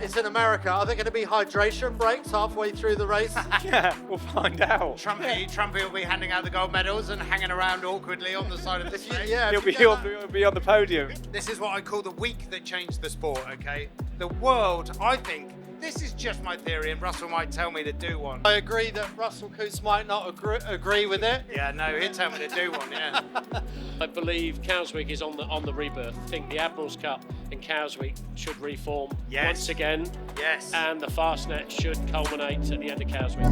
It's in America. Are there going to be hydration breaks halfway through the race? Yeah, we'll find out. Trumpy will be handing out the gold medals and hanging around awkwardly on the side of the stage. He'll be on the podium. This is what I call the week that changed the sport, okay? The world, I think, this is just my theory, and Russell might tell me to do one. I agree that Russell Coutts might not agree with it. Yeah, no, he'd tell me to do one, yeah. I believe Cows Week is on the rebirth. I think the Admiral's Cup and Cows Week should reform once again. Yes. And the Fastnet should culminate at the end of Cows Week.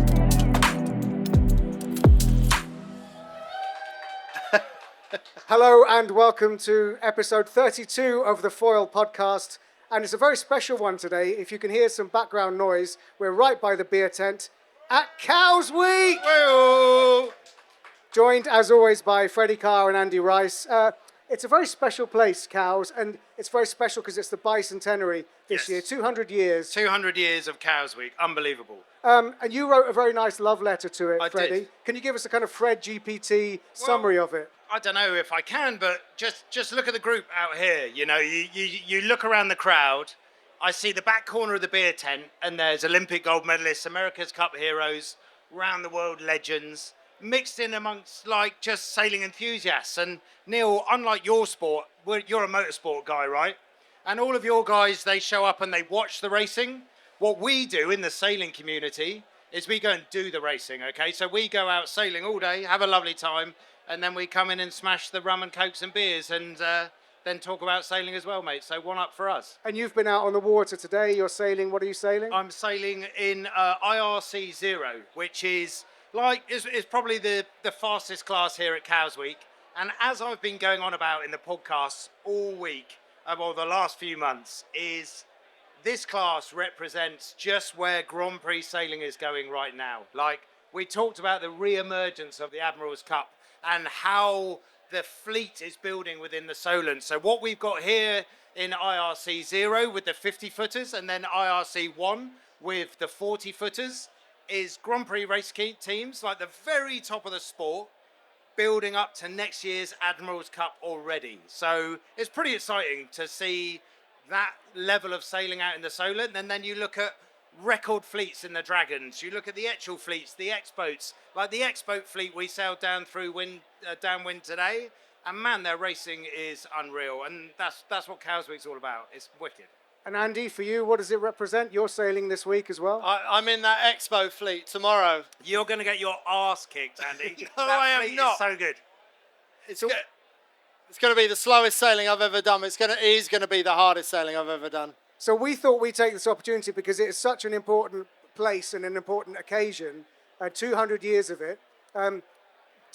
Hello and welcome to episode 32 of the Foil podcast. And it's a very special one today. If you can hear some background noise, we're right by the beer tent at Cows Week! Woo! Joined, as always, by Freddie Carr and Andy Rice. It's a very special place, Cows, and it's very special because it's the bicentenary this year, 200 years. 200 years of Cows Week, unbelievable. And you wrote a very nice love letter to it, I Freddie. did. Can you give us a kind of Fred GPT summary of it? I don't know if I can, but just look at the group out here. You know, you look around the crowd. I see the back corner of the beer tent, and there's Olympic gold medalists, America's Cup heroes, round the world legends, mixed in amongst like just sailing enthusiasts. And Neil, unlike your sport, you're a motorsport guy, right? And all of your guys, they show up and they watch the racing. What we do in the sailing community is we go and do the racing, okay? So we go out sailing all day, have a lovely time, and then we come in and smash the rum and cokes and beers and then talk about sailing as well, mate. So one up for us. And you've been out on the water today. You're sailing. What are you sailing? I'm sailing in IRC 0, which is probably the fastest class here at Cows Week. And as I've been going on about in the podcasts all week, well, the last few months, is this class represents just where Grand Prix sailing is going right now. Like, we talked about the re-emergence of the Admiral's Cup and how the fleet is building within the Solent. So what we've got here in IRC 0 with the 50-footers and then IRC 1 with the 40-footers is Grand Prix race teams, like the very top of the sport, building up to next year's Admiral's Cup already. So it's pretty exciting to see that level of sailing out in the Solent. And then you look at record fleets in the Dragons. You look at the Etchel fleets, the X-boats. Like the X-boat fleet we sailed down through downwind today. And man, their racing is unreal. And that's what Cows Week's all about. It's wicked. And Andy, for you, what does it represent? You're sailing this week as well? I'm in that Expo fleet tomorrow. You're going to get your arse kicked, Andy. No, that I am fleet not. Is so good. It's going to be the slowest sailing I've ever done. It is going to be the hardest sailing I've ever done. So we thought we'd take this opportunity because it is such an important place and an important occasion, 200 years of it. To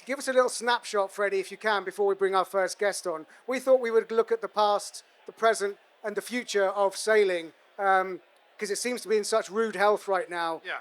give us a little snapshot, Freddie, if you can, before we bring our first guest on. We thought we would look at the past, the present, and the future of sailing, because it seems to be in such rude health right now. Yeah.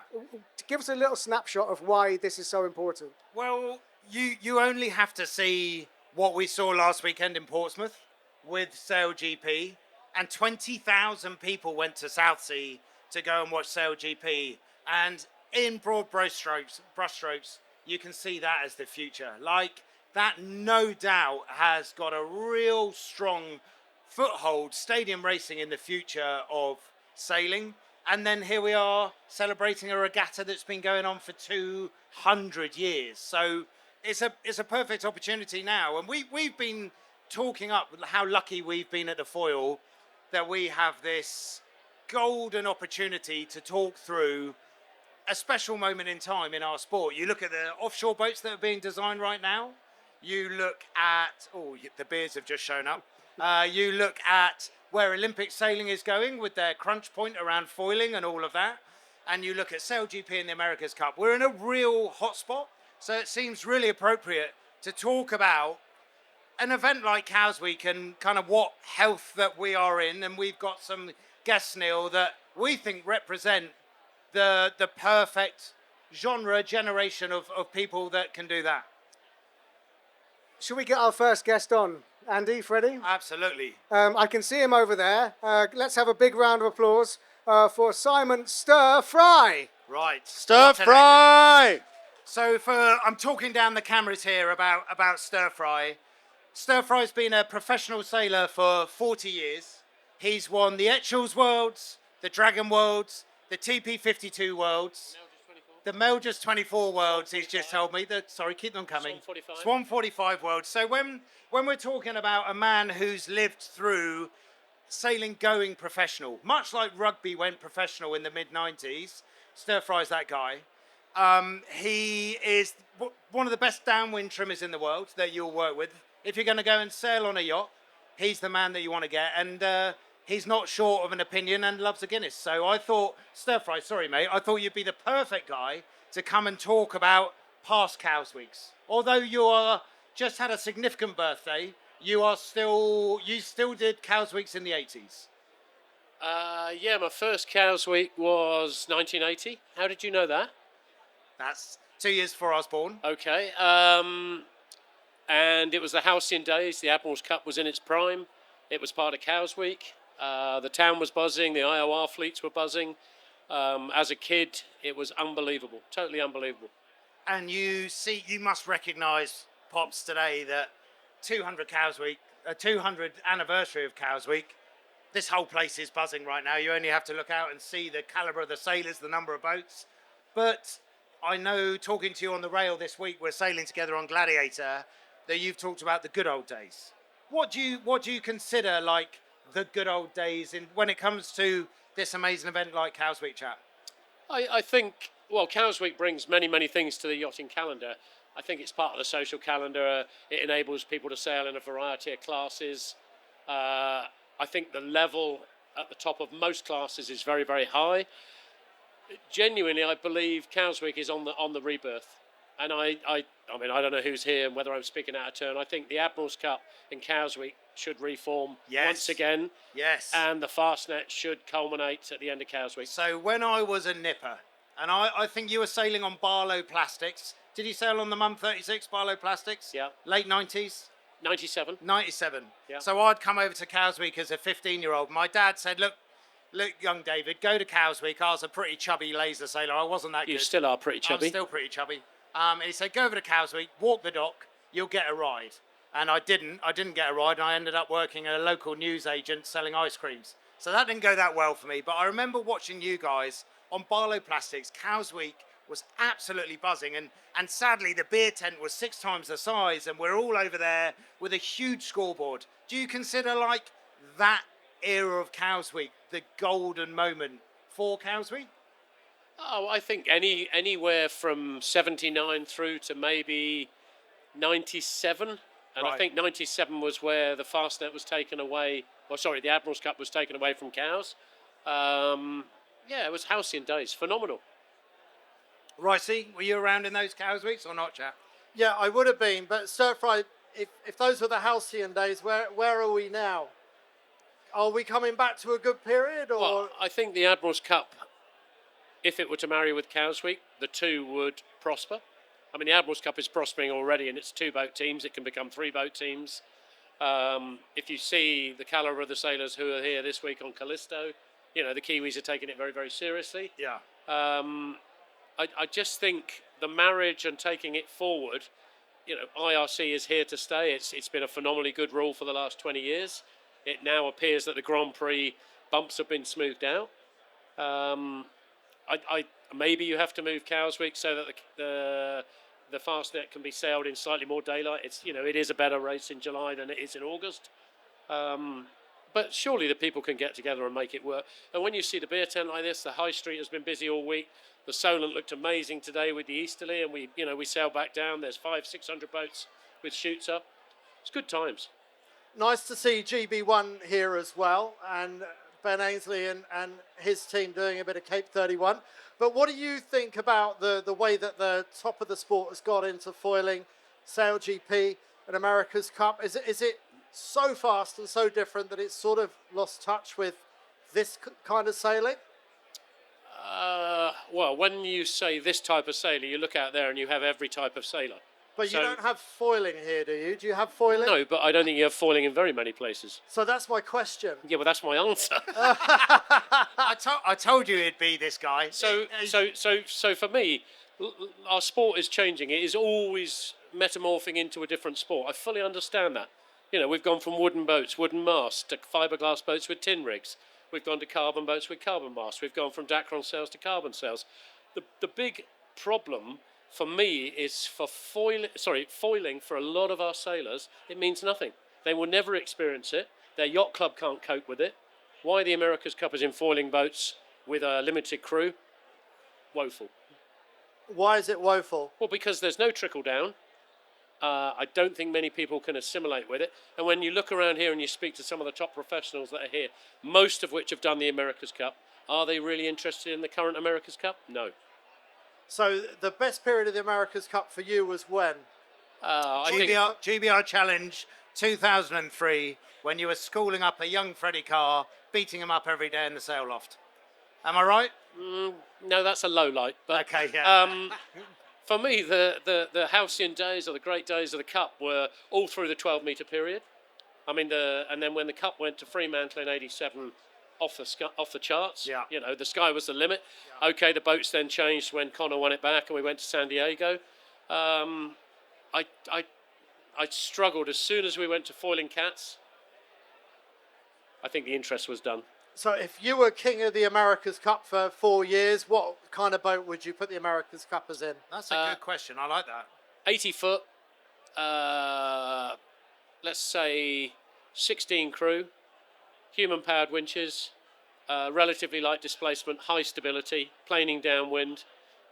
To give us a little snapshot of why this is so important. Well, you only have to see what we saw last weekend in Portsmouth with SailGP, and 20,000 people went to Southsea to go and watch SailGP. And in broad brushstrokes, you can see that as the future. Like, that no doubt has got a real strong foothold, stadium racing in the future of sailing. And then here we are celebrating a regatta that's been going on for 200 years. So it's a perfect opportunity now. And we've been talking up how lucky we've been at the Foil that we have this golden opportunity to talk through a special moment in time in our sport. You look at the offshore boats that are being designed right now. You look at, the beers have just shown up. You look at where Olympic sailing is going with their crunch point around foiling and all of that. And you look at SailGP and the America's Cup. We're in a real hotspot. So it seems really appropriate to talk about an event like Cows Week and kind of what health that we are in. And we've got some guests, Neil, that we think represent the perfect generation of people that can do that. Should we get our first guest on? Andy, Freddie? Absolutely. I can see him over there. Let's have a big round of applause for Simon Stir Fry. Right. Stir Fry! So I'm talking down the cameras here about Stir Fry. Stir Fry's been a professional sailor for 40 years. He's won the Etchells Worlds, the Dragon Worlds, the TP52 Worlds, the Melgers 24 Worlds. He's just told me that. Sorry, keep them coming. Swan 45. Swan 45 Worlds. So when we're talking about a man who's lived through sailing going professional, much like rugby went professional in the mid-90s, Stir Fry's that guy. He is one of the best downwind trimmers in the world that you'll work with. If you're going to go and sail on a yacht, he's the man that you want to get. And he's not short of an opinion and loves a Guinness. So I thought, Stir Fry, sorry mate, I thought you'd be the perfect guy to come and talk about past Cows Weeks. Although you are just had a significant birthday, you still did Cows Weeks in the 80s. Yeah, my first Cows Week was 1980. How did you know that? That's 2 years before I was born. Okay. And it was the halcyon days. The Admiral's Cup was in its prime. It was part of Cows Week. The town was buzzing. The IOR fleets were buzzing. As a kid, it was unbelievable. Totally unbelievable. And you must recognise, Pops, today that 200 Cows Week, 200th anniversary of Cows Week, this whole place is buzzing right now. You only have to look out and see the calibre of the sailors, the number of boats. But I know, talking to you on the rail this week, we're sailing together on Gladiator, that you've talked about the good old days. What do you consider like the good old days when it comes to this amazing event like Cows Week, chap? I think, well, Cows Week brings many, many things to the yachting calendar. I think it's part of the social calendar. It enables people to sail in a variety of classes. I think the level at the top of most classes is very, very high. Genuinely, I believe Cows Week is on the rebirth. And I mean, I don't know who's here and whether I'm speaking out of turn. I think the Admiral's Cup and Cows Week should reform once again. Yes. And the Fastnet should culminate at the end of Cows Week. So when I was a nipper, and I think you were sailing on Barlow Plastics. Did you sail on the Mum 36 Barlow Plastics? Yeah. Late 90s? 97. 97. Yeah. So I'd come over to Cows Week as a 15-year-old. My dad said, look, young David, go to Cows Week. I was a pretty chubby laser sailor. I wasn't that good. You still are pretty chubby. I'm still pretty chubby. And he said, go over to Cows Week, walk the dock, you'll get a ride. And I didn't get a ride, and I ended up working at a local newsagent selling ice creams. So that didn't go that well for me. But I remember watching you guys on Barlow Plastics. Cows Week was absolutely buzzing. And sadly, the beer tent was 6 times the size, and we're all over there with a huge scoreboard. Do you consider like that era of Cows Week the golden moment for Cows Week? Oh, I think anywhere from 79 through to maybe 97. And I think 97 was where the Fastnet was taken away. Well, sorry, the Admiral's Cup was taken away from Cows. Yeah, it was halcyon days. Phenomenal. Ricey, were you around in those Cows Weeks or not, chap? Yeah, I would have been. But Stir Fry, if those were the halcyon days, where are we now? Are we coming back to a good period? Or Well, I think the Admiral's Cup, if it were to marry with Cows Week, the two would prosper. I mean, the Admiral's Cup is prospering already, and it's 2-boat teams. It can become 3-boat teams. If you see the calibre of the sailors who are here this week on Callisto, you know, the Kiwis are taking it very, very seriously. Yeah. I just think the marriage and taking it forward, you know, IRC is here to stay. It's been a phenomenally good rule for the last 20 years. It now appears that the Grand Prix bumps have been smoothed out. Maybe you have to move Cows Week so that the Fastnet can be sailed in slightly more daylight. It is a better race in July than it is in August. But surely the people can get together and make it work. And when you see the beer tent like this, the high street has been busy all week. The Solent looked amazing today with the easterly, and we sailed back down. There's 500-600 boats with chutes up. It's good times. nice to see GB1 here as well, and Ben Ainsley and his team doing a bit of Cape 31. But what do you think about the way that the top of the sport has got into foiling, SailGP and America's Cup? Is it so fast and so different that it's sort of lost touch with this kind of sailing? Well, when you say this type of sailor, you look out there and you have every type of sailor. But you don't have foiling here, do you? Do you have foiling? No, but I don't think you have foiling in very many places. So that's my question. Yeah, well, that's my answer. I told you it'd be this guy. So for me, our sport is changing. It is always metamorphing into a different sport. I fully understand that. You know, we've gone from wooden boats, wooden masts, to fiberglass boats with tin rigs. We've gone to carbon boats with carbon masts. We've gone from Dacron sails to carbon sails. The big problem for me is for foiling for a lot of our sailors. It means nothing. They will never experience it. Their yacht club can't cope with it. Why the America's Cup is in foiling boats with a limited crew? Woeful. Why is it woeful? Well, because there's no trickle down. I don't think many people can assimilate with it. And when you look around here and you speak to some of the top professionals that are here, most of which have done the America's Cup, are they really interested in the current America's Cup? No. So the best period of the America's Cup for you was when? I think GBR Challenge 2003, when you were schooling up a young Freddie Carr, beating him up every day in the sail loft. Am I right? no, that's a low light. But Okay, yeah. for me, the halcyon days or the great days of the Cup were all through the 12-metre period. I mean, and then when the Cup went to Fremantle in '87, off the charts. Yeah. You know, the sky was the limit. Yeah. Okay, the boats then changed when Connor won it back, and we went to San Diego. I struggled as soon as we went to foiling cats. I think the interest was done. So if you were king of the America's Cup for 4 years, what kind of boat would you put the America's Cup as in? That's a good question. I like that. 80 foot, let's say 16 crew, human powered winches, relatively light displacement, high stability, planing downwind,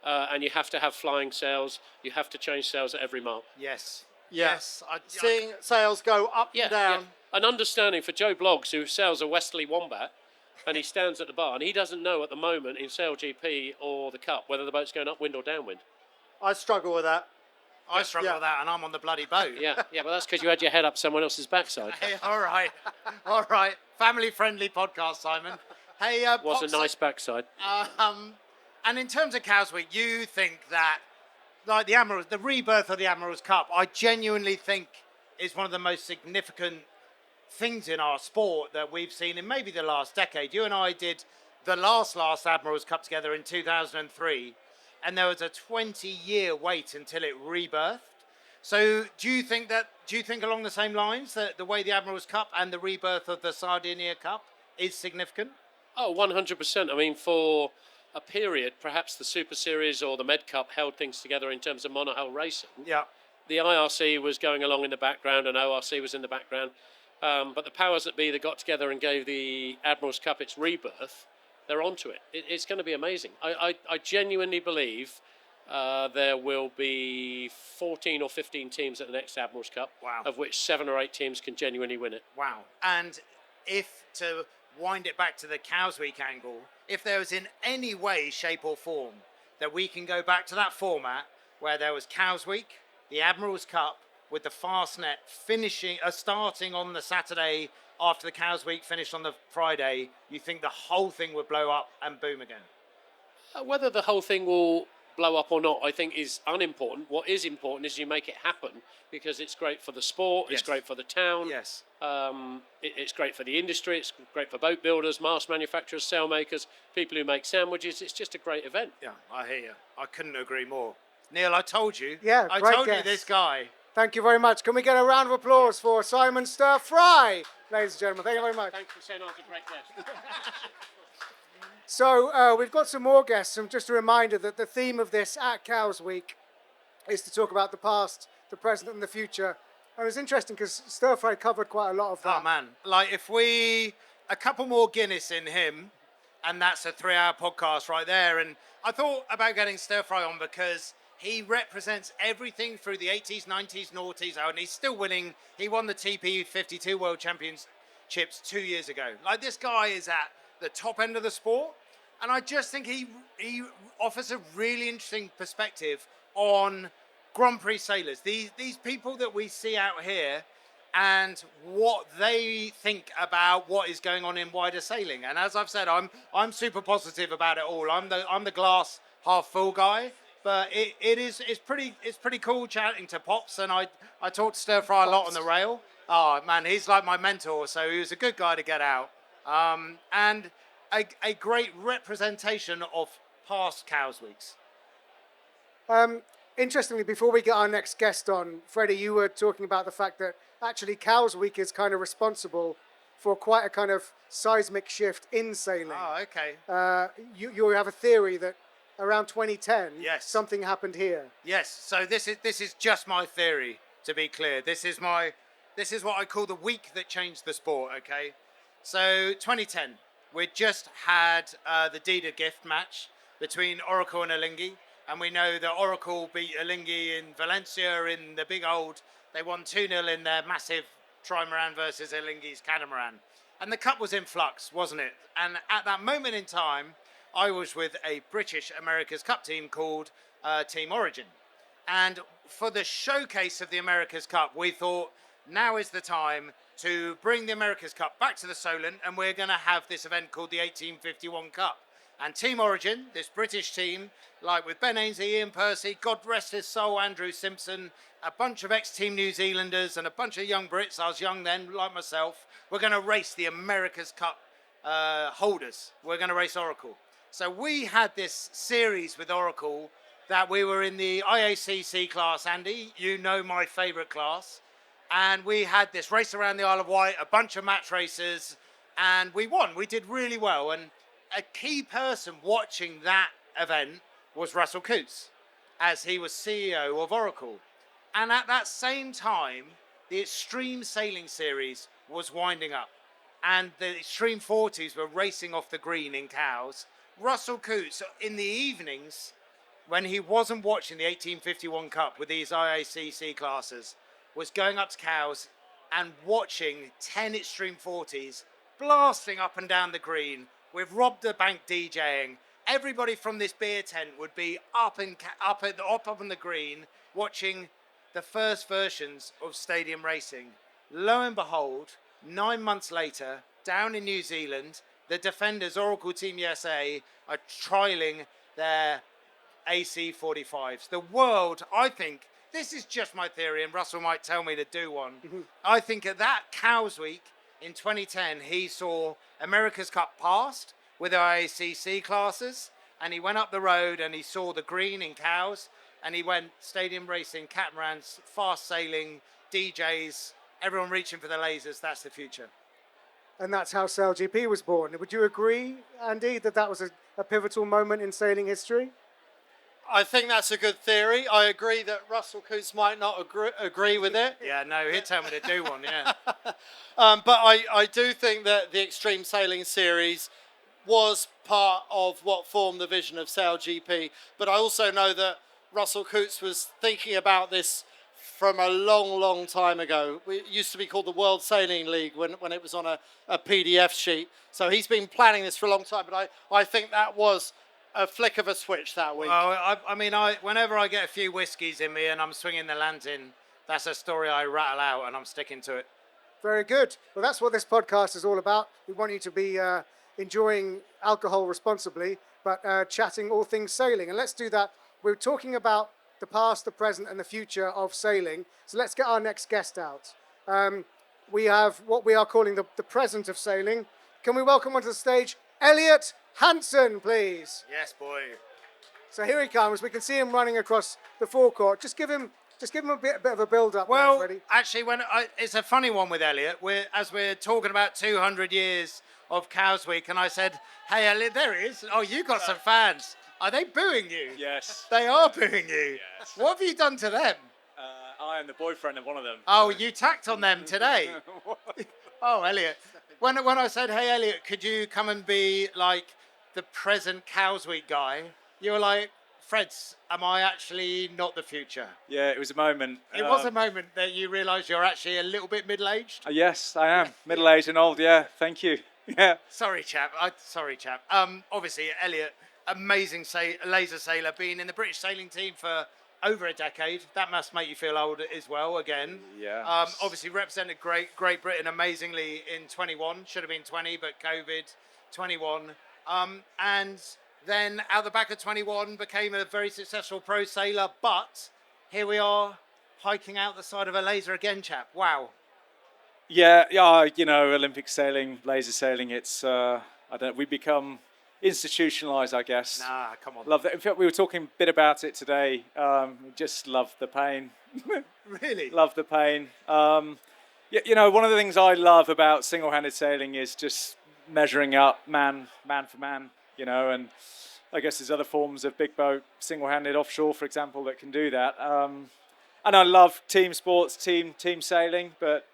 and you have to have flying sails. You have to change sails at every mark. Yes. Yeah. Yes. Seeing sails go up and down. An understanding for Joe Bloggs, who sails a Westerly Wombat, and he stands at the bar, and he doesn't know at the moment in SailGP or the Cup whether the boat's going upwind or downwind. I struggle with that. I struggle with that, and I'm on the bloody boat. Yeah, but that's because you had your head up someone else's backside. Hey, all right. Family-friendly podcast, Simon. Hey, Was Pops, a nice backside. and in terms of Cows Week, you think that, like the rebirth of the Admiral's Cup, I genuinely think is one of the most significant things in our sport that we've seen in maybe the last decade. You and I did the last Admiral's Cup together in 2003, and there was a 20-year wait until it rebirthed. So do you think along the same lines that the way the Admiral's Cup and the rebirth of the Sardinia Cup is significant? Oh, 100%. I mean, for a period, perhaps the Super Series or the Med Cup held things together in terms of monohull racing. Yeah. The IRC was going along in the background and ORC was in the background. But the powers that be that got together and gave the Admiral's Cup its rebirth, they're onto it. It's going to be amazing. I genuinely believe there will be 14 or 15 teams at the next Admiral's Cup, Wow. of which 7 or 8 teams can genuinely win it. Wow. And if, to wind it back to the Cows Week angle, if there was in any way, shape or form that we can go back to that format where there was Cows Week, the Admiral's Cup, with the Fastnet starting on the Saturday after the Cows Week, finished on the Friday, you think the whole thing would blow up and boom again? Whether the whole thing will blow up or not, I think is unimportant. What is important is you make it happen, because it's great for the sport, Yes. it's great for the town, Yes. it's great for the industry, it's great for boat builders, mast manufacturers, sailmakers, people who make sandwiches. It's just a great event. Yeah, I hear you. I couldn't agree more. Neil, I told you. Yeah, I great told you guess. this guy. Thank you very much. Can we get a round of applause for Simon Stir Fry, ladies and gentlemen? Thank you very much. Thanks for saying I was a great guest. So we've got some more guests, and just a reminder that the theme of this at Cows Week is to talk about the past, the present, and the future. And it's interesting because Stir Fry covered quite a lot of that. Oh man, like if a couple more Guinness in him, and that's a 3-hour podcast right there. And I thought about getting Stir Fry on because he represents everything through the 80s, 90s, noughties, and he's still winning. He won the TP 52 World Championships 2 years ago. Like, this guy is at the top end of the sport, and I just think he offers a really interesting perspective on Grand Prix sailors. These people that we see out here, and what they think about what is going on in wider sailing. And as I've said, I'm super positive about it all. I'm the glass half full guy. But it's pretty cool chatting to Pops, and I talked to Stir Fry a lot on the rail. Oh man, he's like my mentor, so he was a good guy to get out. And a great representation of past Cows Weeks. Interestingly, before we get our next guest on, Freddie, you were talking about the fact that actually Cows Week is kind of responsible for quite a kind of seismic shift in sailing. Oh, okay. You have a theory that around 2010, Yes. something happened here. Yes. So this is just my theory. To be clear, this is what I call the week that changed the sport. Okay. So 2010, we just had the deed of gift match between Oracle and Alinghi, and we know that Oracle beat Alinghi in Valencia in the big old. They won 2-0 in their massive trimaran versus Alinghi's catamaran, and the cup was in flux, wasn't it? And at that moment in time, I was with a British America's Cup team called Team Origin. And for the showcase of the America's Cup, we thought now is the time to bring the America's Cup back to the Solent, and we're going to have this event called the 1851 Cup. And Team Origin, this British team, like with Ben Ainsley, Ian Percy, God rest his soul, Andrew Simpson, a bunch of ex-Team New Zealanders and a bunch of young Brits, I was young then, like myself, we're going to race the America's Cup holders. We're going to race Oracle. So we had this series with Oracle that we were in the IACC class, Andy, you know my favourite class, and we had this race around the Isle of Wight, a bunch of match races, and we won. We did really well, and a key person watching that event was Russell Coutts, as he was CEO of Oracle. And at that same time, the Extreme Sailing Series was winding up, and the Extreme 40s were racing off the green in Cowes. Russell Coutts, in the evenings, when he wasn't watching the 1851 Cup with these IACC classes, was going up to Cowes and watching 10 Extreme 40s blasting up and down the green with Rob the Bank DJing. Everybody from this beer tent would be up on the green watching the first versions of stadium racing. Lo and behold, 9 months later, down in New Zealand, the defenders, Oracle Team USA, are trialling their AC45s. The world, I think, this is just my theory, and Russell might tell me to do one. I think at that Cowes week in 2010, he saw America's Cup passed with the IACC classes, and he went up the road and he saw the green in Cowes, and he went stadium racing, catamarans, fast sailing, DJs, everyone reaching for the lasers. That's the future. And that's how SailGP was born. Would you agree, Andy, that that was a pivotal moment in sailing history? I think that's a good theory. I agree that Russell Coutts might not agree with it. Yeah, no, he'd tell me to do one, yeah. But I do think that the Extreme Sailing Series was part of what formed the vision of SailGP. But I also know that Russell Coutts was thinking about this from a long, long time ago. It used to be called the World Sailing League when it was on a PDF sheet. So he's been planning this for a long time. But I think that was a flick of a switch that week. Well, I mean, whenever I get a few whiskies in me and I'm swinging the lantern, that's a story I rattle out and I'm sticking to it. Very good. Well, that's what this podcast is all about. We want you to be enjoying alcohol responsibly, but chatting all things sailing. And let's do that. We're talking about the past, the present, and the future of sailing. So let's get our next guest out. We have what we are calling the present of sailing. Can we welcome onto the stage Elliot Hanson, please? Yes, boy. So here he comes. We can see him running across the forecourt. Just give him a bit of a build-up, Well, Freddie. actually, it's a funny one with Elliot. As we're talking about 200 years of Cowes Week, and I said, "Hey, Elliot, there he is. Oh, you got some fans. Are they booing you?" Yes. They are booing you. Yes. What have you done to them? I am the boyfriend of one of them. Oh, you tacked on them today. Oh, Elliot. When I said, "Hey, Elliot, could you come and be like the present Cowes Week guy?" You were like, "Freds, am I actually not the future?" Yeah, it was a moment. It was a moment that you realised you're actually a little bit middle-aged. Yes, I am. Middle-aged and old, yeah. Thank you. Yeah. Sorry, chap. Obviously, Elliot, amazing laser sailor, been in the British sailing team for over a decade. That must make you feel old as well, again. Yeah. Obviously represented Great Britain amazingly in 21. Should have been 20, but COVID, 21. And then out the back of 21 became a very successful pro sailor. But here we are, hiking out the side of a laser again, chap. Wow. Yeah, you know, Olympic sailing, laser sailing, it's, we become institutionalized, I guess. Nah, come on. Love that. In fact, we were talking a bit about it today. Just love the pain. Really? Love the pain. You know, one of the things I love about single-handed sailing is just measuring up man for man, you know, and I guess there's other forms of big boat, single-handed offshore, for example, that can do that. And I love team sports, team sailing, but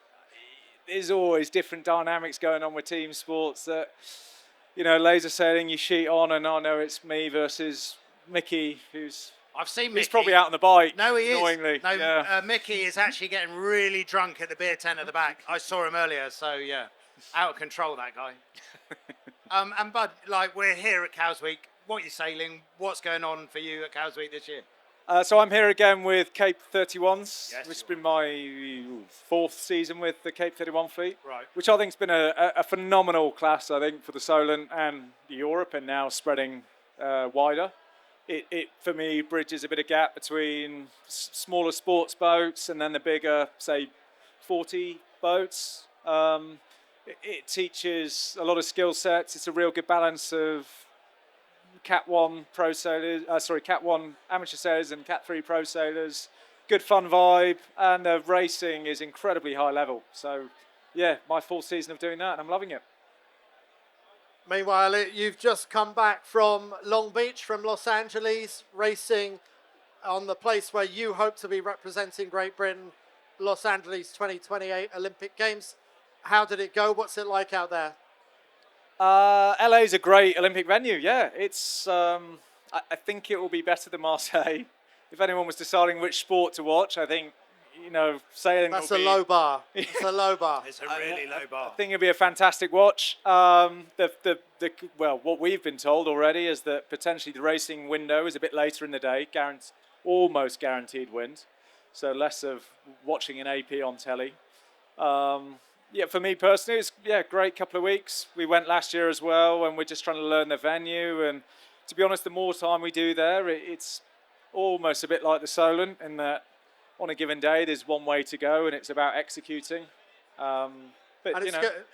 there's always different dynamics going on with team sports that, you know, laser sailing, you sheet on and I know it's me versus Mickey, I've seen Mickey. He's probably out on the bike. No, he annoyingly. is. No, yeah. Mickey is actually getting really drunk at the beer tent at the back. I saw him earlier, so yeah, out of control, that guy. And Bud, like, we're here at Cows Week. What are you sailing? What's going on for you at Cows Week this year? So I'm here again with Cape 31s, Yes, which has been my fourth season with the Cape 31 fleet, Right. which I think has been a phenomenal class, I think, for the Solent and Europe, and now spreading wider. It, for me, bridges a bit of gap between smaller sports boats and then the bigger, say, 40 boats. It teaches a lot of skill sets. It's a real good balance of Cat 1 pro sailors, Cat 1 amateur sailors and Cat 3 pro sailors. Good fun vibe, and the racing is incredibly high level. So, yeah, my fourth season of doing that, and I'm loving it. Meanwhile, you've just come back from Long Beach, from Los Angeles, racing on the place where you hope to be representing Great Britain, Los Angeles 2028 Olympic Games. How did it go? What's it like out there? LA is a great Olympic venue. Yeah, it's. I think it will be better than Marseille. If anyone was deciding which sport to watch, I think, you know, sailing. That's will a be, low bar. It's a low bar. It's a really low bar. I think it'll be a fantastic watch. Well, what we've been told already is that potentially the racing window is a bit later in the day, almost guaranteed wind, so less of watching an AP on telly. Yeah, for me personally, it's great couple of weeks. We went last year as well, and we're just trying to learn the venue. And to be honest, the more time we do there, it's almost a bit like the Solent in that on a given day, there's one way to go, and it's about executing. And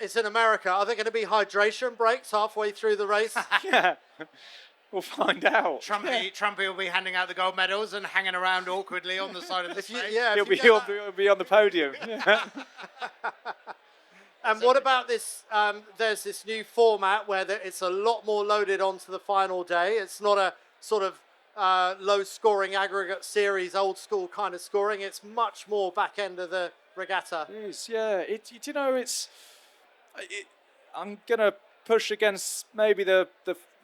it's in America. Are there going to be hydration breaks halfway through the race? Yeah, we'll find out. Trumpy will be handing out the gold medals and hanging around awkwardly on the side of the stage. He'll be on the podium. And what about this? There's this new format where it's a lot more loaded onto the final day. It's not a sort of low-scoring aggregate series, old-school kind of scoring. It's much more back end of the regatta. It is, yeah. I'm gonna push against maybe the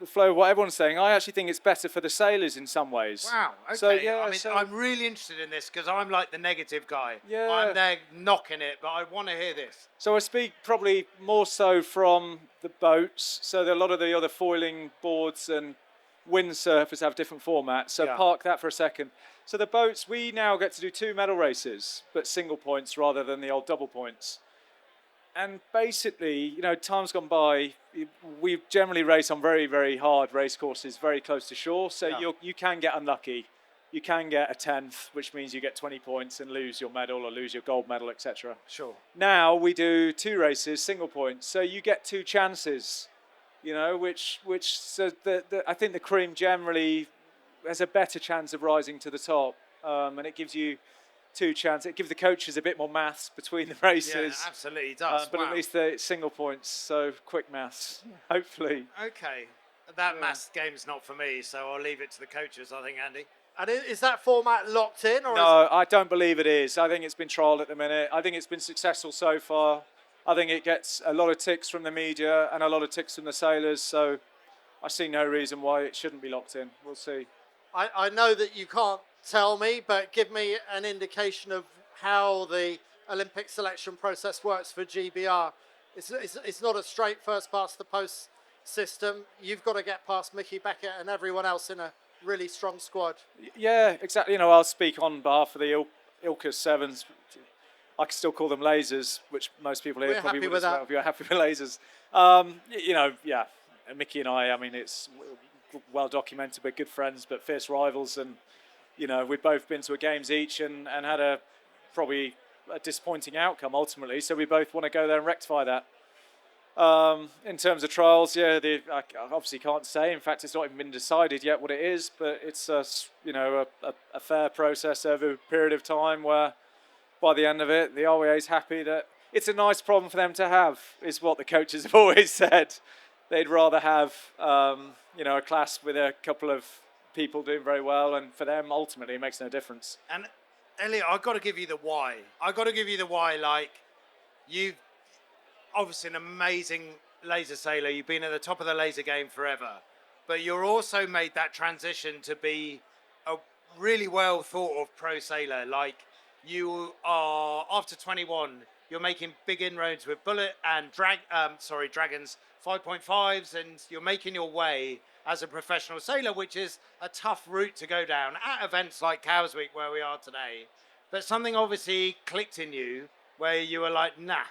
flow of what everyone's saying. I actually think it's better for the sailors in some ways. Wow. Okay. So, yeah, I'm really interested in this because I'm like the negative guy. Yeah. I'm there knocking it, but I want to hear this. So I speak probably more so from the boats. So a lot of the other foiling boards and windsurfers have different formats. So park that for a second. So the boats, we now get to do 2 medal races, but single points rather than the old double points. And basically, you know, time's gone by. We generally race on very, very hard race courses, very close to shore. So you can get unlucky. You can get a 10th, which means you get 20 points and lose your medal or lose your gold medal, etc. Sure. Now we do 2 races, single points. So you get 2 chances, you know, which so I think the cream generally has a better chance of rising to the top, and it gives you 2 chances. It gives the coaches a bit more maths between the races. Yeah, absolutely does. But at least it's single points, so quick maths, hopefully. Okay. That maths game's not for me, so I'll leave it to the coaches, I think, Andy. And is that format locked in? Or No, I don't believe it is. I think it's been trialled at the minute. I think it's been successful so far. I think it gets a lot of ticks from the media and a lot of ticks from the sailors, so I see no reason why it shouldn't be locked in. We'll see. I know that you can't tell me, but give me an indication of how the Olympic selection process works for GBR. It's not a straight first past the post system. You've got to get past Mickey Beckett and everyone else in a really strong squad. Yeah, exactly. You know, I'll speak on behalf of the Ilka Sevens. I can still call them lasers, which most people here probably would as well if you're happy with lasers. You know, yeah, Mickey and I mean, it's well documented, we're good friends, but fierce rivals. And, you know, we've both been to a games each and had probably a disappointing outcome ultimately. So we both want to go there and rectify that. In terms of trials, I obviously can't say. In fact, it's not even been decided yet what it is, but it's a fair process over a period of time where by the end of it, the RWA is happy that it's a nice problem for them to have, is what the coaches have always said. They'd rather have, a class with a couple of people doing very well, and for them, ultimately, it makes no difference. And Elliot, I've got to give you the why. Like, you've obviously an amazing laser sailor. You've been at the top of the laser game forever. But you're also made that transition to be a really well thought of pro sailor. Like, you are, after 21, you're making big inroads with bullet and dragons 5.5s, and you're making your way as a professional sailor, which is a tough route to go down at events like Cows Week, where we are today. But something obviously clicked in you where you were like, nah,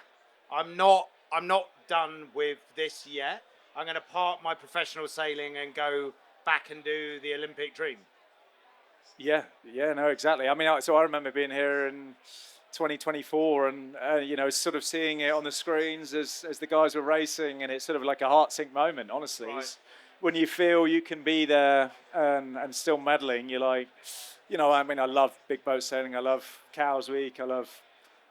I'm not done with this yet. I'm going to park my professional sailing and go back and do the Olympic dream. Yeah, no, exactly. I mean, so I remember being here in 2024 and, sort of seeing it on the screens as the guys were racing, and it's sort of like a heart sink moment, honestly. Right. When you feel you can be there and still medaling, you're like, I love big boat sailing, I love Cows Week, I love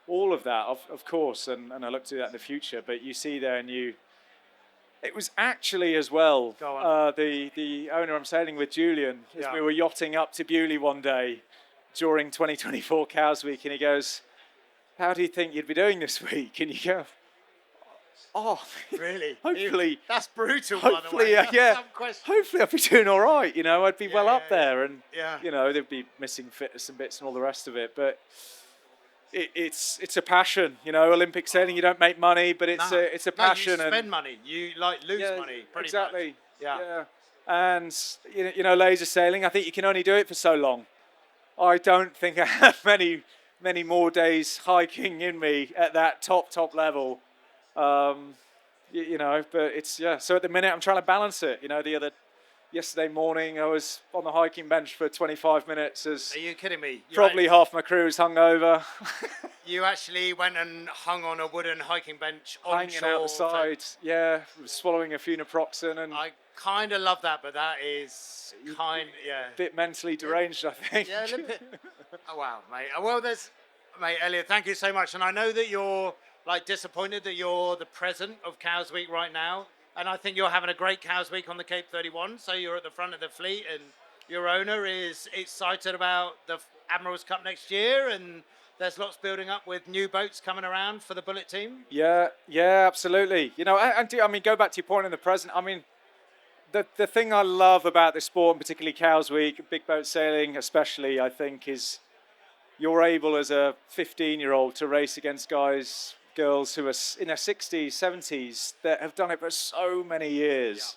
all of that, of course, and I look to that in the future. But you see there, and it was actually as well, the owner I'm sailing with, Julian, as we were yachting up to Bewley one day during 2024 Cows Week, and he goes, how do you think you'd be doing this week? And you go, oh, really? Hopefully. That's brutal, by the way. Hopefully, hopefully I'd be doing all right, I'd be well up there, and, they'd be missing fitness and bits and all the rest of it. But it's a passion, Olympic sailing, you don't make money, but it's a passion. No, you spend money. You lose money, pretty exactly. much. Yeah. And, laser sailing, I think you can only do it for so long. I don't think I have many more days hiking in me at that top level. But it's, so at the minute I'm trying to balance it. Yesterday morning I was on the hiking bench for 25 minutes as Are you kidding me? Probably half my crew was hungover. You actually went and hung on a wooden hiking bench on hanging shore. out the side, swallowing a few naproxen, and I kind of love that, but that is a bit mentally deranged, I think. Yeah, a little bit. Oh, wow, mate. Well, mate, Elliot, thank you so much. And I know that you're disappointed that you're the president of Cows Week right now. And I think you're having a great Cows Week on the Cape 31. So you're at the front of the fleet, and your owner is excited about the Admiral's Cup next year. And there's lots building up with new boats coming around for the Bullet team. Yeah, absolutely. And go back to your point in the present. The thing I love about this sport, and particularly Cows Week, big boat sailing especially, I think, is you're able as a 15-year-old to race against girls who are in their 60s, 70s, that have done it for so many years.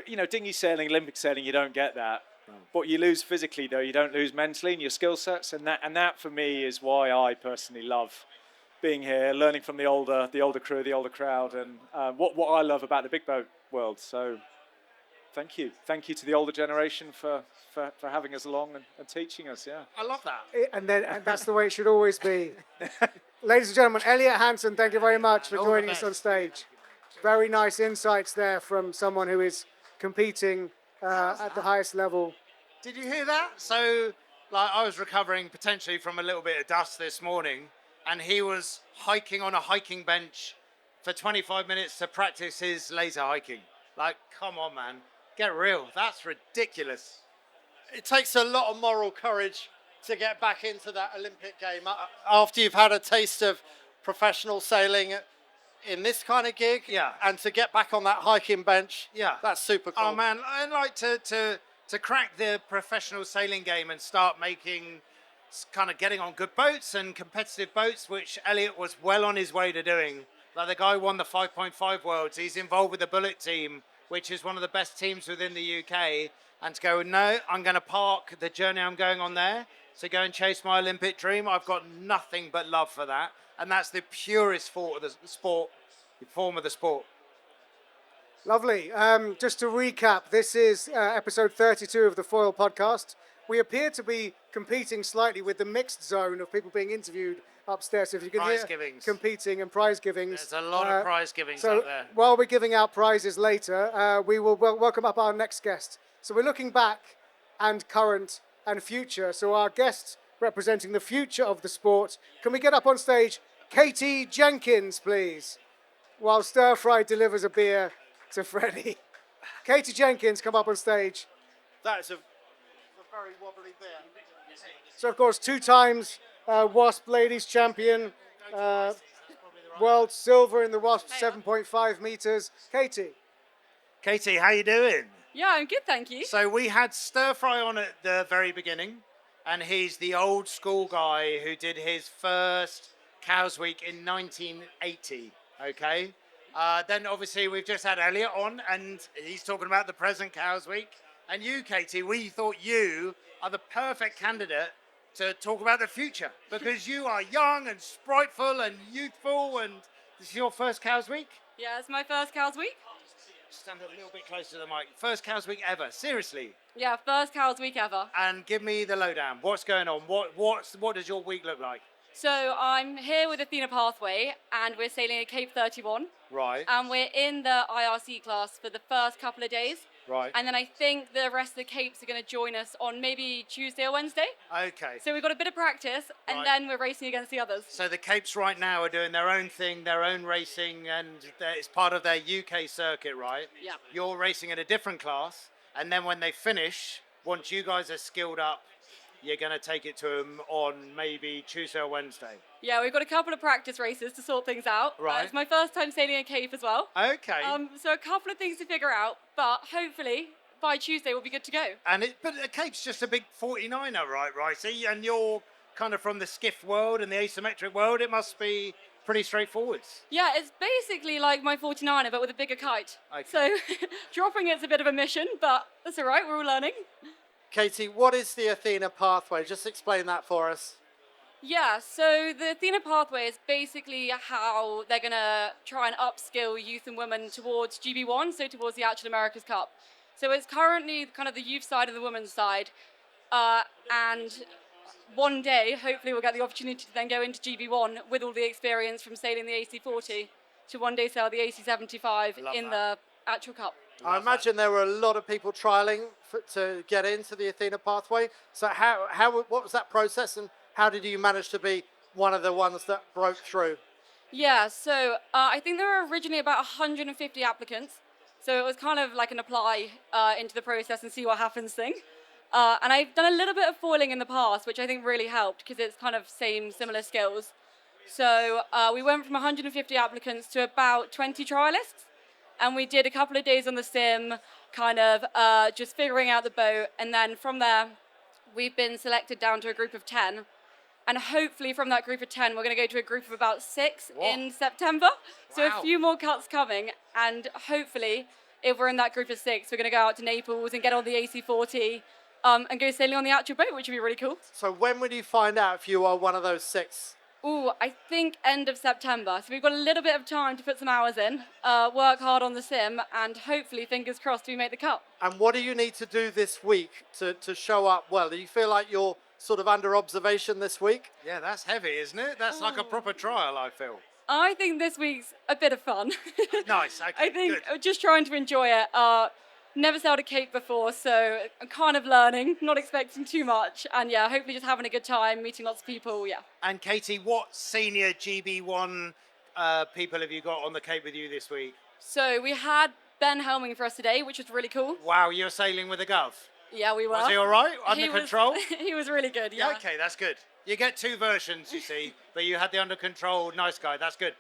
Yeah. Dinghy sailing, Olympic sailing, you don't get that. No. What you lose physically, though, you don't lose mentally in your skill sets, and that for me is why I personally love being here, learning from the older crew, the older crowd, and what I love about the big boat world. So thank you to the older generation for having us along and teaching us. Yeah, I love that. And that's the way it should always be. Ladies and gentlemen, Elliot Hanson, thank you very much for joining us on stage. Very nice insights there from someone who is competing at the highest level. Did you hear that? So, I was recovering potentially from a little bit of dust this morning, and he was hiking on a hiking bench for 25 minutes to practice his laser hiking. Come on, man. Get real. That's ridiculous. It takes a lot of moral courage to get back into that Olympic game after you've had a taste of professional sailing in this kind of gig. Yeah. And to get back on that hiking bench. Yeah. That's super cool. Oh, man. I'd like to crack the professional sailing game and start kind of getting on good boats and competitive boats, which Elliot was well on his way to doing. The guy won the 5.5 Worlds. He's involved with the Bullet team, which is one of the best teams within the UK. And to go, no, I'm going to park the journey I'm going on there to go and chase my Olympic dream. I've got nothing but love for that. And that's the purest form of the sport. Lovely. Just to recap, this is episode 32 of the Foil podcast. We appear to be competing slightly with the mixed zone of people being interviewed upstairs. So if you can Prize hear givings. Competing and prize givings. There's a lot of prize givings so up there. While we're giving out prizes later, we will welcome up our next guest. So we're looking back and current and future. So our guest representing the future of the sport. Can we get up on stage, Katy Jenkins, please, while Stir Fry delivers a beer to Freddie. Katy Jenkins, come up on stage. That is a very wobbly beer. So, of course, 2 times Wasp Ladies Champion, world silver in the Wasp 7.5 meters. Katy. Katy, how you doing? Yeah, I'm good, thank you. So we had Stir Fry on at the very beginning, and he's the old school guy who did his first Cows Week in 1980, okay? Then obviously we've just had Elliot on, and he's talking about the present Cows Week. And you, Katy, we thought you are the perfect candidate to talk about the future, because you are young and spriteful and youthful, and this is your first Cows Week? Yeah, it's my first Cows Week. Stand a little bit closer to the mic. First Cows Week ever, seriously. Yeah, first Cows Week ever. And give me the lowdown. What's going on? What does your week look like? So I'm here with Athena Pathway, and we're sailing at Cape 31. Right. And we're in the IRC class for the first couple of days. Right. And then I think the rest of the Capes are going to join us on maybe Tuesday or Wednesday. Okay. So we've got a bit of practice, and Right. then we're racing against the others. So the Capes right now are doing their own thing, their own racing, and it's part of their UK circuit, right? Yeah. You're racing in a different class, and then when they finish, once you guys are skilled up, you're going to take it to them on maybe Tuesday or Wednesday. Yeah, we've got a couple of practice races to sort things out. Right. It's my first time sailing a Cape as well. Okay. So a couple of things to figure out, but hopefully by Tuesday we'll be good to go. But the Cape's just a big 49er, right, Ricey? And you're kind of from the skiff world and the asymmetric world. It must be pretty straightforward. Yeah, it's basically like my 49er, but with a bigger kite. Okay. So dropping it's a bit of a mission, but that's all right, we're all learning. Katy, what is the Athena Pathway? Just explain that for us. Yeah, so the Athena Pathway is basically how they're going to try and upskill youth and women towards GB1, so towards the actual America's Cup. So it's currently kind of the youth side and the women's side. And one day, hopefully we'll get the opportunity to then go into GB1 with all the experience from sailing the AC40 to one day sail the AC75 in the actual Cup. I imagine there were a lot of people trialing to get into the Athena Pathway. So what was that process, and how did you manage to be one of the ones that broke through? Yeah, so I think there were originally about 150 applicants. So it was kind of like an apply into the process and see what happens thing. And I've done a little bit of foiling in the past, which I think really helped because it's kind of similar skills. So we went from 150 applicants to about 20 trialists. And we did a couple of days on the sim, kind of just figuring out the boat. And then from there, we've been selected down to a group of 10. And hopefully from that group of 10, we're going to go to a group of about 6 in September. So a few more cuts coming. And hopefully, if we're in that group of 6, we're going to go out to Naples and get on the AC40 and go sailing on the actual boat, which would be really cool. So when would you find out if you are one of those 6? Ooh, I think end of September. So we've got a little bit of time to put some hours in, work hard on the sim, and hopefully, fingers crossed, we make the cut. And what do you need to do this week to show up well? Do you feel like you're sort of under observation this week? Yeah, that's heavy, isn't it? That's like a proper trial, I feel. I think this week's a bit of fun. Nice, okay, I think good. I'm just trying to enjoy it. Never sailed a Cape before, so I'm kind of learning, not expecting too much. And yeah, hopefully just having a good time, meeting lots of people, yeah. And Katy, what senior GB1 people have you got on the Cape with you this week? So we had Ben helming for us today, which was really cool. Wow, you're sailing with a Gov. Yeah, we were. Was he all right? Under He was- control? He was really good, yeah. Okay, that's good. You get 2 versions, you see, but you had the under control, nice guy, that's good.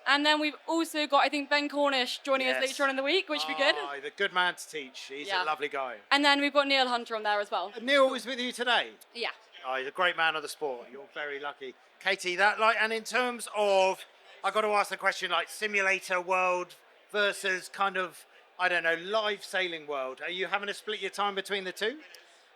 And then we've also got, I think, Ben Cornish joining us Yes. later on in the week, which would be good. Oh, the good man to teach. He's Yeah. a lovely guy. And then we've got Neil Hunter on there as well. Neil was with you today. Yeah. Oh, he's a great man of the sport. You're very lucky. Katy, and in terms of, I got to ask the question, like simulator world versus kind of, I don't know, live sailing world. Are you having to split your time between the two?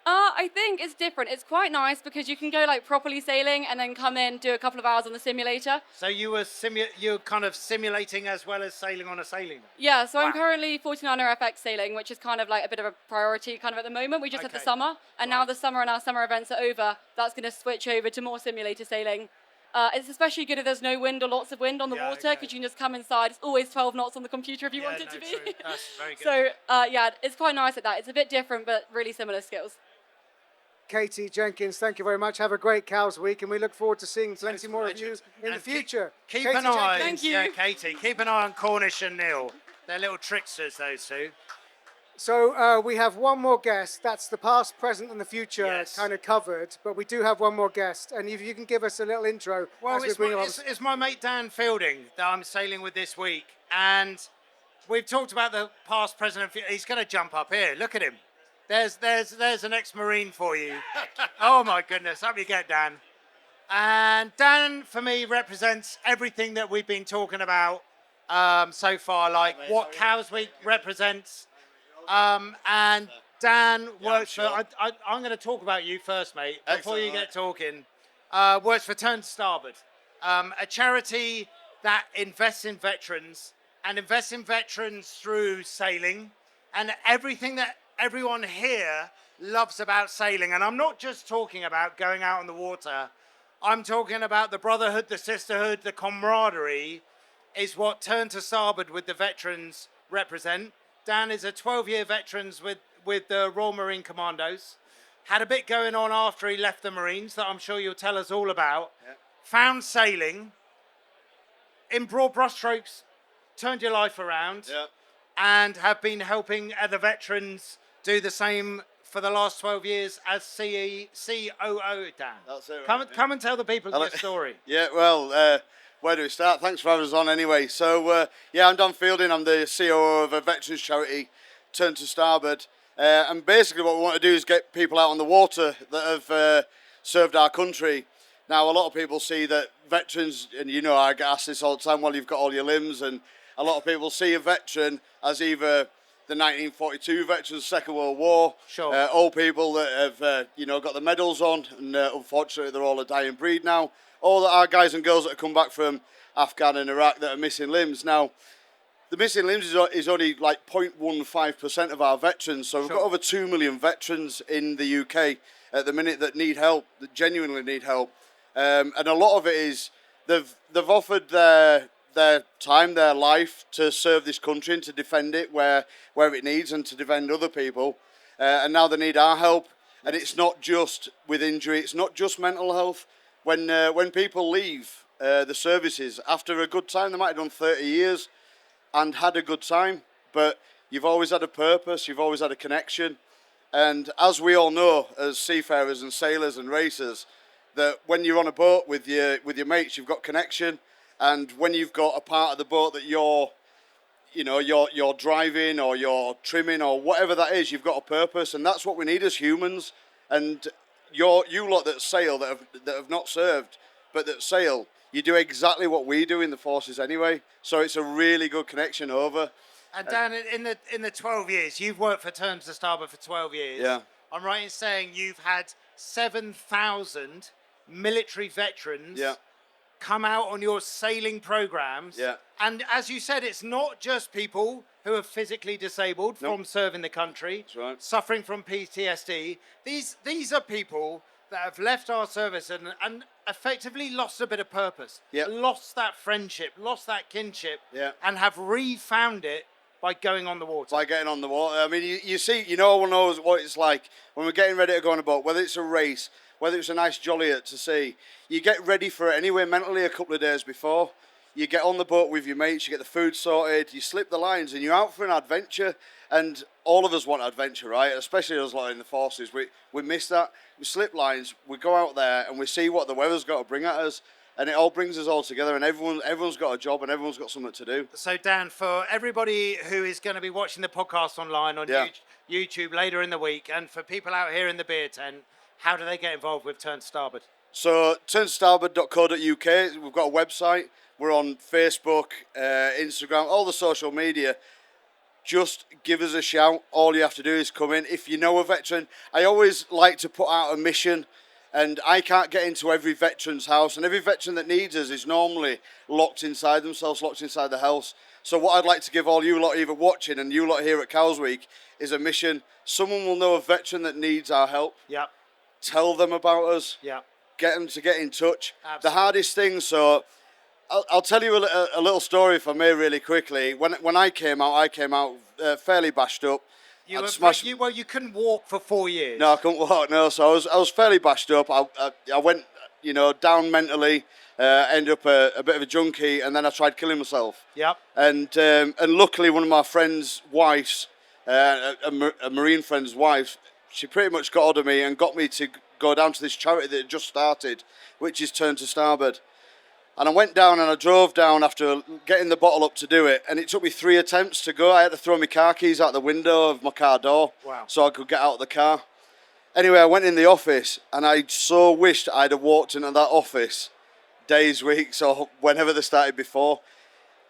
I think it's different. It's quite nice because you can go like properly sailing and then come in, do a couple of hours on the simulator. So you're kind of simulating as well as sailing on a sailing. Yeah, so I'm Wow. currently 49er FX sailing, which is kind of like a bit of a priority kind of at the moment. We just had the Okay. summer, and now the summer and our summer events are over. That's going to switch over to more simulator sailing. It's especially good if there's no wind or lots of wind on the Yeah, water okay. because you can just come inside. It's always 12 knots on the computer if you want it to be. True. That's very good. So yeah, it's quite nice at that. It's a bit different, but really similar skills. Katy Jenkins, thank you very much. Have a great Cows Week, and we look forward to seeing plenty more of you in the future. Keep Katy an eye. Jenkins. Thank you. Yeah, Katy. Keep an eye on Cornish and Neil. They're little tricksters, those two. So we have one more guest. That's the past, present, and the future Yes. kind of covered. But we do have one more guest, and if you can give us a little intro Well, as we it's bring my, on. it's my mate Dan Fielding that I'm sailing with this week, and we've talked about the past, present, and future. He's going to jump up here. Look at him. There's an ex-Marine for you. Oh my goodness, up you get, Dan. And Dan, for me, represents everything that we've been talking about so far, like what Cows Week represents. And Dan works for. I'm going to talk about you first, mate. Before you get talking, works for Turn to Starboard, a charity that invests in veterans and invests in veterans through sailing and everything that everyone here loves about sailing. And I'm not just talking about going out on the water. I'm talking about the brotherhood, the sisterhood, the camaraderie is what Turn to Starboard with the veterans represent. Dan is a 12-year veteran with the Royal Marine Commandos. Had a bit going on after he left the Marines that I'm sure you'll tell us all about. Yeah. Found sailing. In broad brushstrokes, turned your life around. Yeah. And have been helping other veterans do the same for the last 12 years as COO, Dan. That's it. Right, Come and tell the people your story. Yeah, well, where do we start? Thanks for having us on anyway. So, I'm Dan Fielding. I'm the COO of a veterans charity, Turn to Starboard. And basically what we want to do is get people out on the water that have served our country. Now, a lot of people see that veterans, and you know I get asked this all the time, well, you've got all your limbs, and a lot of people see a veteran as either the 1942 veterans, Second World War, sure. Old people that have, got the medals on, and unfortunately they're all a dying breed now. All that our guys and girls that have come back from Afghan and Iraq that are missing limbs. Now, the missing limbs is only like 0.15% of our veterans, so we've got over 2 million veterans in the UK at the minute that need help, that genuinely need help. And a lot of it is they've offered their time, their life to serve this country and to defend it where it needs and to defend other people. And now they need our help. And it's not just with injury, it's not just mental health. When people leave the services after a good time, they might have done 30 years and had a good time, but you've always had a purpose, you've always had a connection. And as we all know, as seafarers and sailors and racers, that when you're on a boat with your mates, you've got connection. And when you've got a part of the boat that you're driving or you're trimming or whatever that is, you've got a purpose, and that's what we need as humans. And you lot that sail, that have not served, but that sail, you do exactly what we do in the forces anyway. So it's a really good connection over. And Dan, in the 12 years, you've worked for Turn to Starboard for 12 years. Yeah. I'm right in saying you've had 7,000 military veterans come out on your sailing programs. Yeah. And as you said, it's not just people who are physically disabled from serving the country, That's right. suffering from PTSD. These are people that have left our service and effectively lost a bit of purpose, lost that friendship, lost that kinship, and have refound it by going on the water. By getting on the water. I mean, you see, everyone knows what it's like when we're getting ready to go on a boat, whether it's a race, whether it's a nice jolliet to sea. You get ready for it anyway mentally a couple of days before. You get on the boat with your mates, you get the food sorted, you slip the lines, and you're out for an adventure. And all of us want adventure, right? Especially us lot in the forces. We miss that. We slip lines, we go out there, and we see what the weather's got to bring at us. And it all brings us all together, and everyone's got a job, and everyone's got something to do. So, Dan, for everybody who is going to be watching the podcast online on YouTube later in the week, and for people out here in the beer tent, how do they get involved with Turn to Starboard? So, turntostarboard.co.uk, we've got a website. We're on Facebook, Instagram, all the social media. Just give us a shout. All you have to do is come in. If you know a veteran, I always like to put out a mission. And I can't get into every veteran's house, and every veteran that needs us is normally locked inside themselves, locked inside the house. So what I'd like to give all you lot either watching and you lot here at Cows Week is a mission. Someone will know a veteran that needs our help. Yeah. Tell them about us. Yeah. Get them to get in touch. Absolutely. The hardest thing, so I'll tell you a little story if I may really quickly. When I came out fairly bashed up. You I'd were, smash- you couldn't walk for 4 years. No, I couldn't walk. No, so I was fairly bashed up. I went, down mentally. Ended up a bit of a junkie, and then I tried killing myself. Yep. And luckily, one of my friend's wives, a Marine friend's wife, she pretty much got hold of me and got me to go down to this charity that had just started, which is Turn to Starboard. And I went down and I drove down after getting the bottle up to do it, and it took me 3 attempts to go. I had to throw my car keys out the window of my car door so I could get out of the car. Anyway, I went in the office, and I so wished I'd have walked into that office days, weeks, or whenever they started before.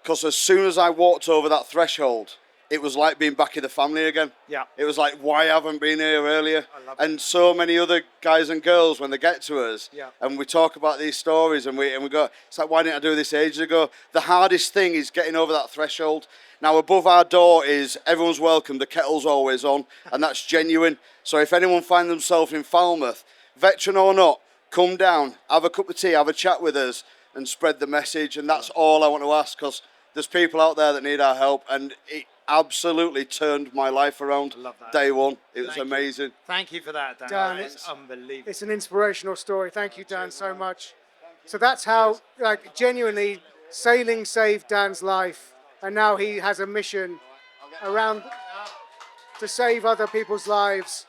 Because as soon as I walked over that threshold, it was like being back in the family again. Yeah. It was like, why haven't I been here earlier? I love And it. so many other guys and girls, when they get to us, Yeah. and we talk about these stories, and we go, it's like, why didn't I do this ages ago? The hardest thing is getting over that threshold. Now, above our door is everyone's welcome, the kettle's always on, and that's genuine. So if anyone finds themselves in Falmouth, veteran or not, come down, have a cup of tea, have a chat with us, and spread the message. And that's all I want to ask, because there's people out there that need our help, and it absolutely turned my life around. Love that. Day one. It was Thank you. amazing. Thank you for that, Dan. Dan, It's unbelievable. It's an inspirational story. Thank you, Dan, so much. So that's how, genuinely, sailing saved Dan's life, and now he has a mission around to save other people's lives.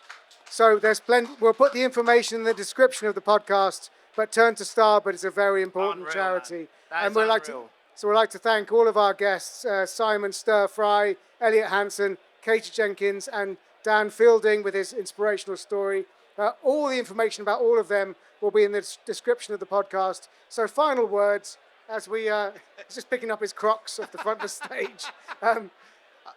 So there's plenty. We'll put the information in the description of the podcast. But Turn to Starboard is a very important Unreal, charity, man. That is we'd like to. unreal. So we'd like to thank all of our guests: Simon Stir Fry, Elliot Hanson, Katy Jenkins, and Dan Fielding with his inspirational story. All the information about all of them will be in the description of the podcast. So final words as we he's just picking up his Crocs off the front of the stage.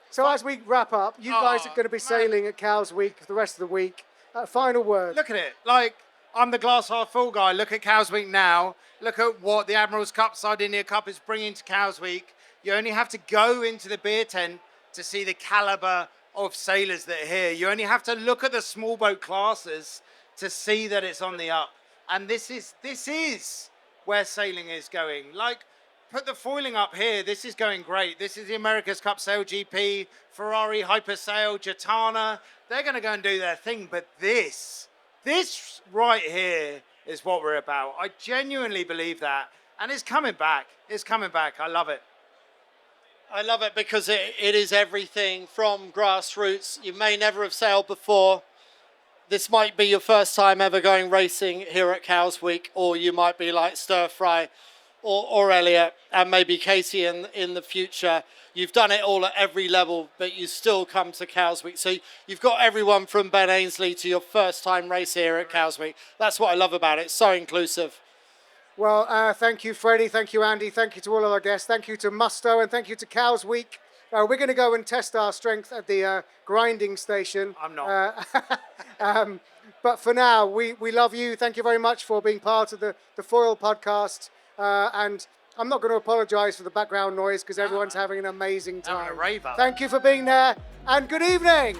So as we wrap up, you guys are going to be sailing at Cowes Week for the rest of the week. Final word. Look at it. Like, I'm the glass half full guy. Look at Cowes Week now. Look at what the Admiral's Cup, Sardinia Cup is bringing to Cowes Week. You only have to go into the beer tent to see the caliber of sailors that are here. You only have to look at the small boat classes to see that it's on the up. And this is where sailing is going. Like, put the foiling up here. This is going great. This is the America's Cup SailGP, Ferrari Hypersail, Gitana. They're going to go and do their thing. But this right here is what we're about. I genuinely believe that. And it's coming back. It's coming back. I love it. I love it because it is everything from grassroots. You may never have sailed before. This might be your first time ever going racing here at Cowes Week, or you might be like Stir Fry or Elliot and maybe Katy in the future. You've done it all at every level, but you still come to Cowes Week. So you've got everyone from Ben Ainsley to your first time race here at Cowes Week. That's what I love about it. It's so inclusive. Well, thank you, Freddie. Thank you, Andy. Thank you to all of our guests. Thank you to Musto, and thank you to Cowes Week. We're going to go and test our strength at the grinding station. I'm not. But for now, we love you. Thank you very much for being part of the Foil podcast. And I'm not going to apologise for the background noise because everyone's having an amazing time. Having a rave up. Thank you for being there, and good evening.